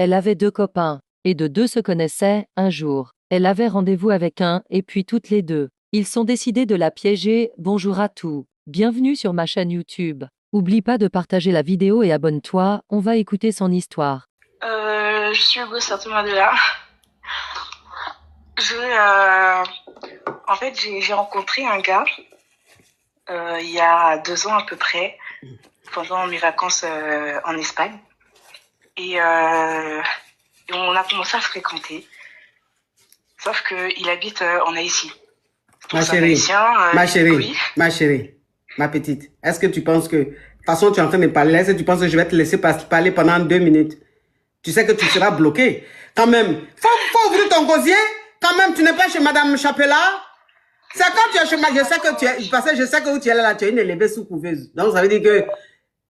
Elle avait 2 copains, et de 2 se connaissaient, un jour. Elle avait rendez-vous avec un, et puis toutes les 2. Ils sont décidés de la piéger. Bonjour à tous. Bienvenue sur ma chaîne YouTube. Oublie pas de partager la vidéo et abonne-toi, on va écouter son histoire. Je suis Hugo Satomadola. En fait, j'ai rencontré un gars il y a 2 ans à peu près, pendant mes vacances en Espagne. Et on a commencé à se fréquenter. Sauf qu'il habite en Haïti. Ma chérie, Oui. ma chérie, ma petite, est-ce que tu penses que, de toute façon, tu es en train de parler, est-ce que tu penses que je vais te laisser parler pendant 2 minutes? Tu sais que tu seras bloqué. Quand même, faut ouvrir ton gosier. Quand même, tu n'es pas chez Madame Chapela. C'est quand tu es chez Madame, je sais que tu es, parce que je sais que où tu es là, tu es une élevée sous-couveuse. Donc, ça veut dire que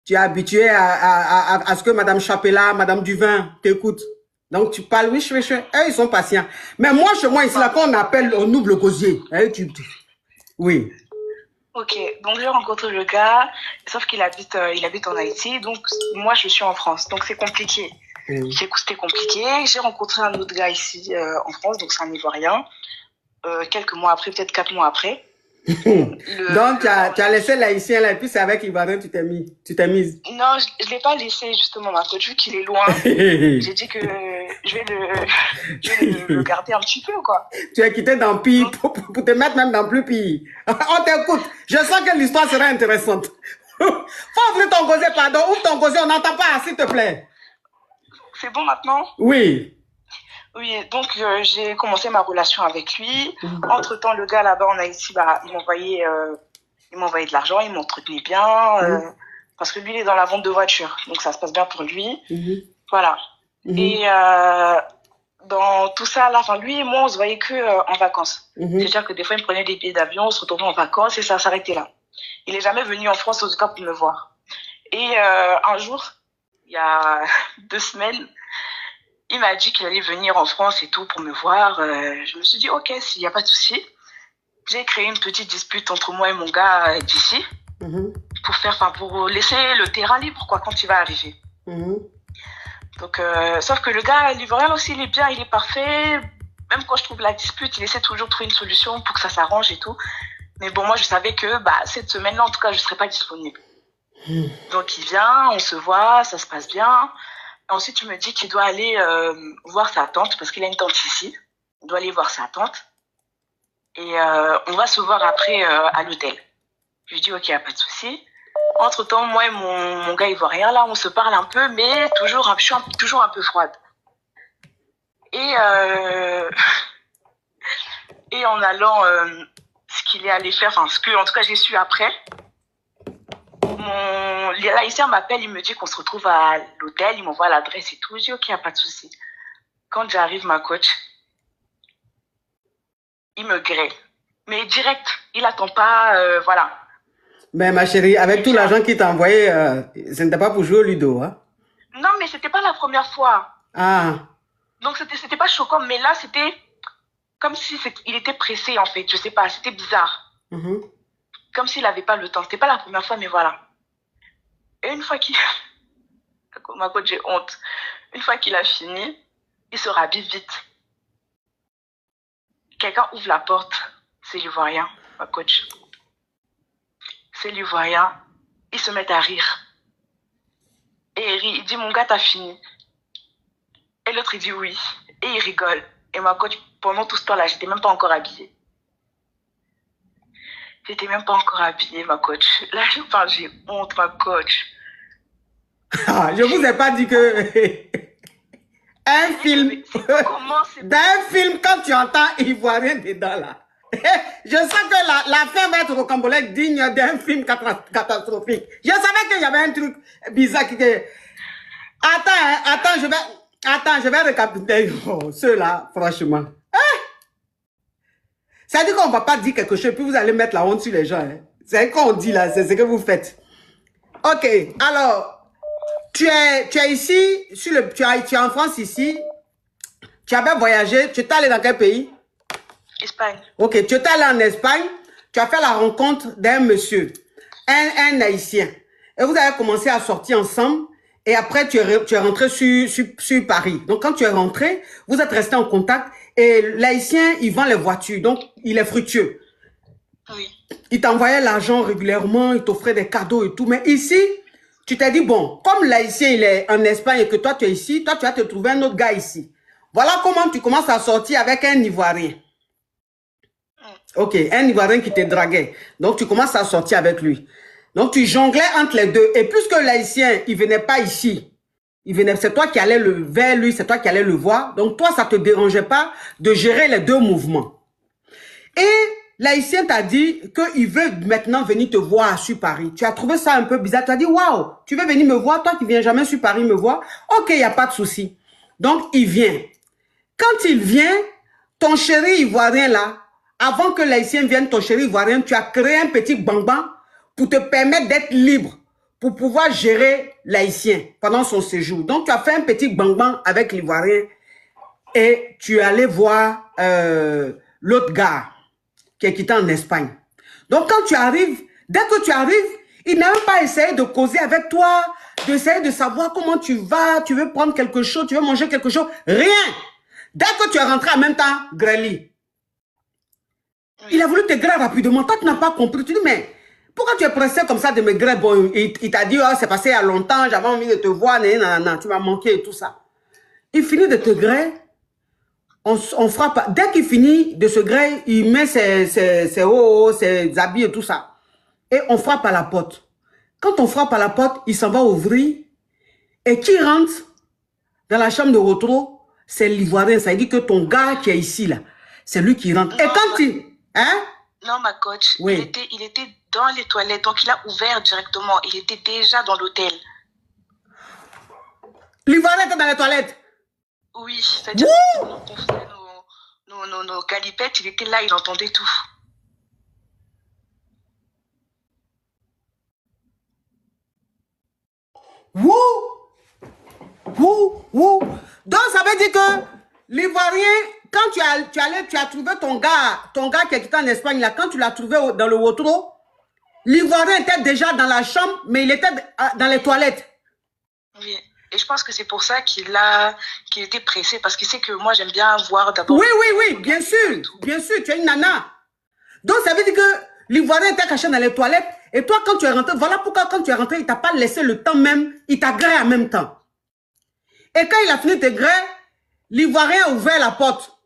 tu es habitué à ce que Madame Chapela, Madame Duvin t'écoute. Donc, tu parles, oui, eux, ils sont patients. Mais moi, chez moi, ici, là, qu'on appelle, on ouvre le gosier. Oui. Ok, donc j'ai rencontré le gars, sauf qu'il habite en Haïti, donc moi, je suis en France, donc c'est compliqué. C'était compliqué. J'ai rencontré un autre gars ici en France, donc c'est un Ivoirien. Quelques mois après, peut-être 4 mois après. Donc, tu as laissé l'haïtien là, et puis c'est avec Ivoirien tu t'es mise. Non, je ne l'ai pas laissé justement, ma coach, vu qu'il est loin. J'ai dit que je vais le garder un petit peu, quoi. Tu es quitté dans pire pour te mettre même dans plus pire. On t'écoute. Je sens que l'histoire sera intéressante. Faut ouvrir ton gosier, pardon. Ouvre ton gosier, on n'entend pas, s'il te plaît. C'est bon maintenant? Oui. Oui, donc j'ai commencé ma relation avec lui. Entre-temps, le gars là-bas en Haïti, il m'envoyait de l'argent, il m'entretenait bien, parce que lui, il est dans la vente de voitures, donc ça se passe bien pour lui. Voilà. Et dans tout ça, là, lui et moi, on se voyait que en vacances. C'est-à-dire que des fois, il me prenait des billets d'avion, on se retrouvait en vacances et ça s'arrêtait là. Il est jamais venu en France, en tout cas, pour me voir. Et un jour, il y a 2 semaines, il m'a dit qu'il allait venir en France et tout pour me voir. Je me suis dit, ok, s'il n'y a pas de souci. J'ai créé une petite dispute entre moi et mon gars d'ici pour laisser le terrain libre, quoi, quand il va arriver. Donc, sauf que le gars, l'ivoirien aussi, il est bien, il est parfait. Même quand je trouve la dispute, il essaie toujours de trouver une solution pour que ça s'arrange et tout. Mais bon, moi, je savais que cette semaine-là, en tout cas, je ne serais pas disponible. Donc, il vient, on se voit, ça se passe bien. Ensuite, il me dit qu'il doit aller voir sa tante, parce qu'il a une tante ici. Il doit aller voir sa tante. Et on va se voir après à l'hôtel. Je lui dis, ok, y a pas de souci. Entre-temps, moi et mon gars ivoirien, là, on se parle un peu, mais je suis toujours un peu froide. Et en allant, ce qu'il est allé faire, enfin, en tout cas, j'ai su après, l'haïtien m'appelle, il me dit qu'on se retrouve à l'hôtel, il m'envoie l'adresse et tout. Je dis, ok, y a pas de souci. Quand j'arrive, ma coach, il me grille. Mais direct, il attend pas, voilà. Mais ma chérie, avec tout l'argent qu'il t'a envoyé, ce n'était pas pour jouer au ludo, hein? Non, mais c'était pas la première fois. Ah. Donc, c'était pas choquant, mais là, c'était comme si il était pressé, en fait. Je sais pas, c'était bizarre. Comme s'il avait pas le temps. C'était pas la première fois, mais voilà. Et une fois qu'il... Ma coach, j'ai honte. Une fois qu'il a fini, il se rhabille vite. Quelqu'un ouvre la porte. C'est l'Ivoirien, ma coach. C'est l'Ivoirien. Ils se mettent à rire. Et il rit. Il dit, mon gars, t'as fini. Et l'autre, il dit oui. Et il rigole. Et ma coach, pendant tout ce temps-là, j'étais même pas encore habillée. J'étais même pas encore habillée, ma coach. Là, je parle, j'ai honte, ma coach. Ah, je vous ai pas dit que... un film... D'un film, quand tu entends Ivoirien dedans, là. Je sens que la fin va être rocambolesque, digne d'un film catastrophique. Je savais qu'il y avait un truc bizarre qui... Attends, je vais récapituler. Oh, ceux-là, franchement. Ça dit qu'on ne va pas dire quelque chose, puis vous allez mettre la honte sur les gens. Hein. C'est ce qu'on dit là, c'est ce que vous faites. Ok, alors, tu es ici, tu es en France ici, tu avais voyagé, tu es allé dans quel pays? Espagne. Ok, tu es allé en Espagne, tu as fait la rencontre d'un monsieur, un Haïtien. Et vous avez commencé à sortir ensemble. Et après, tu es rentré sur Paris. Donc, quand tu es rentré, vous êtes resté en contact. Et l'Haïtien, il vend les voitures. Donc, il est fructueux. Oui. Il t'envoyait l'argent régulièrement, il t'offrait des cadeaux et tout. Mais ici, tu t'es dit, bon, comme l'Haïtien, il est en Espagne et que toi, tu es ici, toi, tu vas te trouver un autre gars ici. Voilà comment tu commences à sortir avec un Ivoirien. Ok, un Ivoirien qui te draguait. Donc, tu commences à sortir avec lui. Donc, tu jonglais entre les deux. Et puisque l'Haïtien, il venait pas ici, c'est toi qui allais vers lui, c'est toi qui allais le voir. Donc, toi, ça te dérangeait pas de gérer les deux mouvements. Et l'Haïtien t'a dit qu'il veut maintenant venir te voir sur Paris. Tu as trouvé ça un peu bizarre. Tu as dit, waouh, tu veux venir me voir? Toi qui viens jamais sur Paris me voir? Ok, il n'y a pas de souci. Donc, il vient. Quand il vient, ton chéri ivoirien là, avant que l'Haïtien vienne, ton chéri ivoirien, tu as créé un petit bang-bang pour te permettre d'être libre, pour pouvoir gérer l'Haïtien pendant son séjour. Donc, tu as fait un petit bang-bang avec l'Ivoirien et tu es allé voir l'autre gars qui est quitté en Espagne. Donc, quand tu arrives, dès que tu arrives, il n'a même pas essayé de causer avec toi, d'essayer de savoir comment tu vas, tu veux prendre quelque chose, tu veux manger quelque chose, rien. Dès que tu es rentré en même temps, Grély, il a voulu te griller rapidement. Toi, tu n'as pas compris. Tu dis, mais pourquoi tu es pressé comme ça de me griller? Bon, il t'a dit, oh, c'est passé il y a longtemps, j'avais envie de te voir, tu m'as manqué et tout ça. Il finit de te griller. On frappe. Dès qu'il finit de se griller, il met ses habits et tout ça. Et on frappe à la porte. Quand on frappe à la porte, il s'en va ouvrir. Et qui rentre dans la chambre de Rotro? C'est l'Ivoirien. Ça veut dire que ton gars qui est ici, là, c'est lui qui rentre. Non, et quand il... Hein? Non, ma coach. Oui. Il était dans les toilettes. Donc, il a ouvert directement. Il était déjà dans l'hôtel. L'Ivoirien était dans les toilettes? Oui. C'est-à-dire qu'on faisait nos galipettes. Il était là, il entendait tout. Wouh! Wouh! Wouh! Donc, ça veut dire que l'Ivoirien, quand tu as trouvé ton gars qui est quitté en Espagne, là, quand tu l'as trouvé dans le Wotro, l'Ivoirien était déjà dans la chambre, mais il était dans les toilettes. Oui. Et je pense que c'est pour ça qu'il était pressé, parce qu'il sait que moi, j'aime bien voir d'abord... Oui, bien sûr, tu es une nana. Donc, ça veut dire que l'Ivoirien était caché dans les toilettes, et toi, quand tu es rentré, voilà pourquoi quand tu es rentré, il t'a pas laissé le temps même, il t'a grillé en même temps. Et quand il a fini de te griller, l'Ivoirien a ouvert la porte.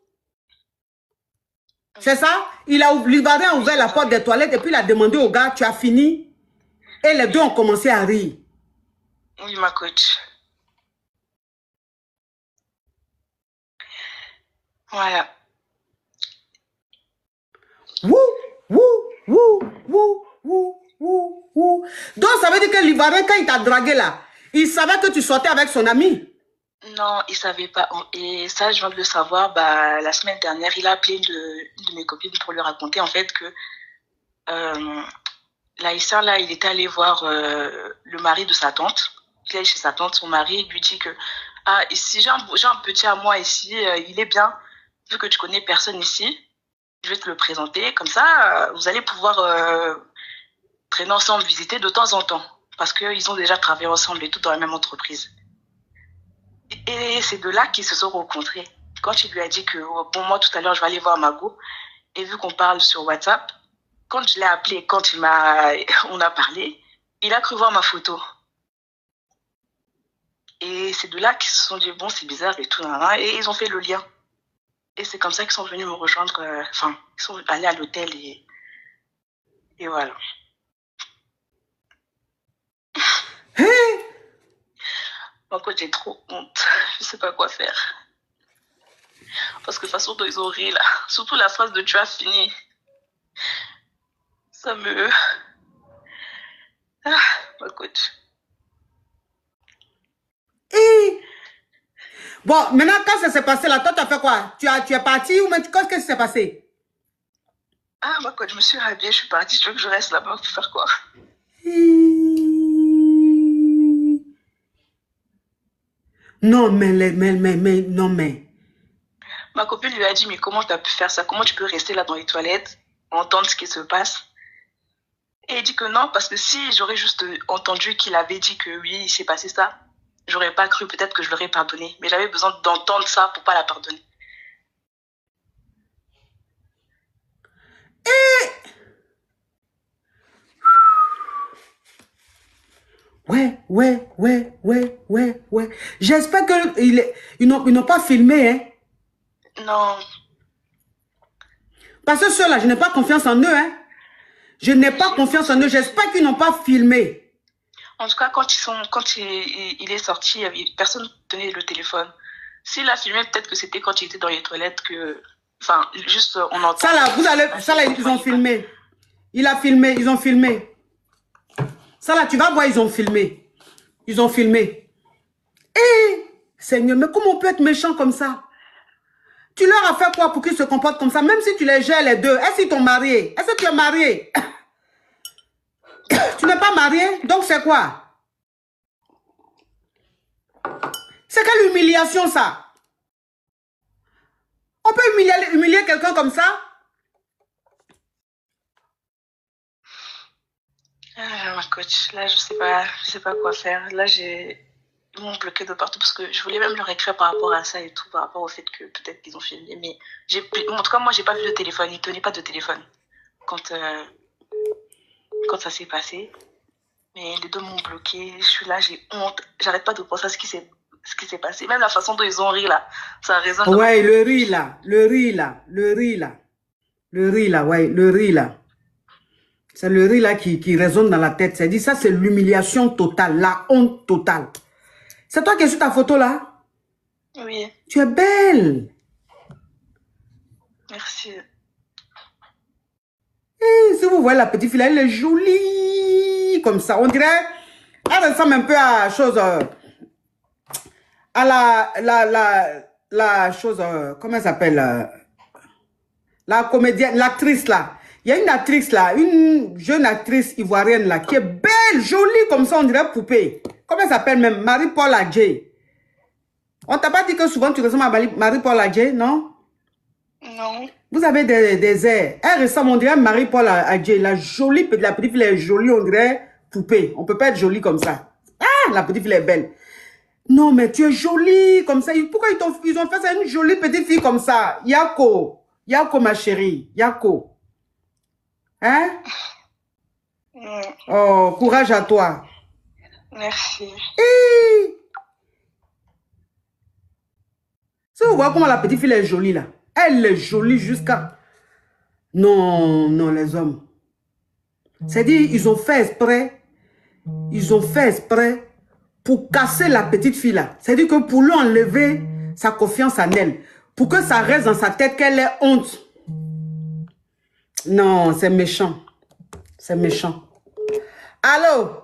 C'est ça? L'Ivoirien a ouvert la porte des toilettes, et puis il a demandé au gars, tu as fini? Et les deux ont commencé à rire. Oui, ma coach. Voilà. Wouh, wouh, wouh, wouh, wouh, wouh, wouh. Donc, ça veut dire que l'Ivoirien, quand il t'a dragué là, il savait que tu sortais avec son ami? Non, il ne savait pas. Et ça, je viens de le savoir. Bah, la semaine dernière, il a appelé une de mes copines pour lui raconter en fait que l'Haïtien, là, il était allé voir le mari de sa tante. Il est allé chez sa tante, son mari lui dit que ici, j'ai un petit à moi ici, il est bien. Vu que tu connais personne ici, je vais te le présenter. Comme ça, vous allez pouvoir traîner ensemble, visiter de temps en temps. Parce qu'ils ont déjà travaillé ensemble et tout dans la même entreprise. Et c'est de là qu'ils se sont rencontrés. Quand il lui a dit que, bon, moi, tout à l'heure, je vais aller voir Mago. Et vu qu'on parle sur WhatsApp, quand je l'ai appelé, quand on a parlé, il a cru voir ma photo. Et c'est de là qu'ils se sont dit, bon, c'est bizarre et tout. Et ils ont fait le lien. Et c'est comme ça qu'ils sont venus me rejoindre. Enfin, ils sont allés à l'hôtel et voilà. Hey! Moi, quand j'ai trop honte, je sais pas quoi faire. Parce que de toute façon, ils ont ri là. Surtout la phrase de tu as fini. Ça me... ma coach. Et... Bon, maintenant, quand ça s'est passé là, toi, tu as fait quoi? Tu es parti ou qu'est-ce qui s'est passé? Ma coach, je me suis habillée, je suis partie. Tu veux que je reste là-bas pour faire quoi? Non, non, mais... Ma copine lui a dit, mais comment tu as pu faire ça? Comment tu peux rester là dans les toilettes, entendre ce qui se passe? Et il dit que non, parce que si j'aurais juste entendu qu'il avait dit que oui, il s'est passé ça, j'aurais pas cru peut-être que je l'aurais pardonné. Mais j'avais besoin d'entendre ça pour pas la pardonner. Ouais. J'espère qu'ils n'ont pas filmé, hein. Non. Parce que ceux-là, je n'ai pas confiance en eux, hein. Je n'ai pas confiance en eux. J'espère qu'ils n'ont pas filmé. En tout cas, quand il est sorti, personne ne tenait le téléphone. S'il a filmé, peut-être que c'était quand il était dans les toilettes que... Enfin, juste, on entend... Ça là, ils ont filmé. Il a filmé, ils ont filmé. Ça là, tu vas voir, ils ont filmé. Ils ont filmé. Eh, Seigneur, mais comment on peut être méchant comme ça? Tu leur as fait quoi pour qu'ils se comportent comme ça? Même si tu les gères les deux. Est-ce qu'ils t'ont marié? Est-ce que tu es marié? Tu n'es pas marié? Donc c'est quoi? C'est quelle humiliation ça? On peut humilier quelqu'un comme ça? Ah, ma coach, là, je sais pas quoi faire. Là, ils m'ont bloqué de partout parce que je voulais même leur écrire par rapport à ça et tout, par rapport au fait que peut-être qu'ils ont filmé. Mais en tout cas, moi, j'ai pas vu de téléphone. Ils tenaient pas de téléphone quand ça s'est passé. Mais les deux m'ont bloqué. Je suis là, j'ai honte. J'arrête pas de penser à ce qui s'est passé. Même la façon dont ils ont ri là, ça résonne. Ouais, le riz là. C'est le riz là qui résonne dans la tête. C'est dit ça, c'est l'humiliation totale, la honte totale. C'est toi qui es sur ta photo là? Oui. Tu es belle. Merci. Et si vous voyez la petite fille, elle est jolie comme ça. On dirait, elle ressemble un peu à chose, à la chose, comment elle s'appelle, la comédienne, l'actrice là. Il y a une actrice là, une jeune actrice ivoirienne là, qui est belle, jolie comme ça, on dirait poupée. Comment elle s'appelle même? Marie-Paul Adjei. On t'a pas dit que souvent tu ressembles à Marie-Paul Adjei, non? Non. Vous avez des airs. Elle ressemble, on dirait Marie-Paul Adjei. La jolie, la petite fille est jolie, on dirait poupée. On peut pas être jolie comme ça. Ah, la petite fille est belle. Non, mais tu es jolie comme ça. Pourquoi ils ont fait ça, une jolie petite fille comme ça? Yako, ma chérie. Yako. Hein? Oh, courage à toi. Merci. Si vous voyez comment la petite fille est jolie là. Elle est jolie jusqu'à... Non, les hommes. C'est-à-dire, ils ont fait exprès. Ils ont fait exprès pour casser la petite fille là. C'est-à-dire que pour lui enlever sa confiance en elle. Pour que ça reste dans sa tête qu'elle ait honte. Non, c'est méchant. C'est méchant. Allô?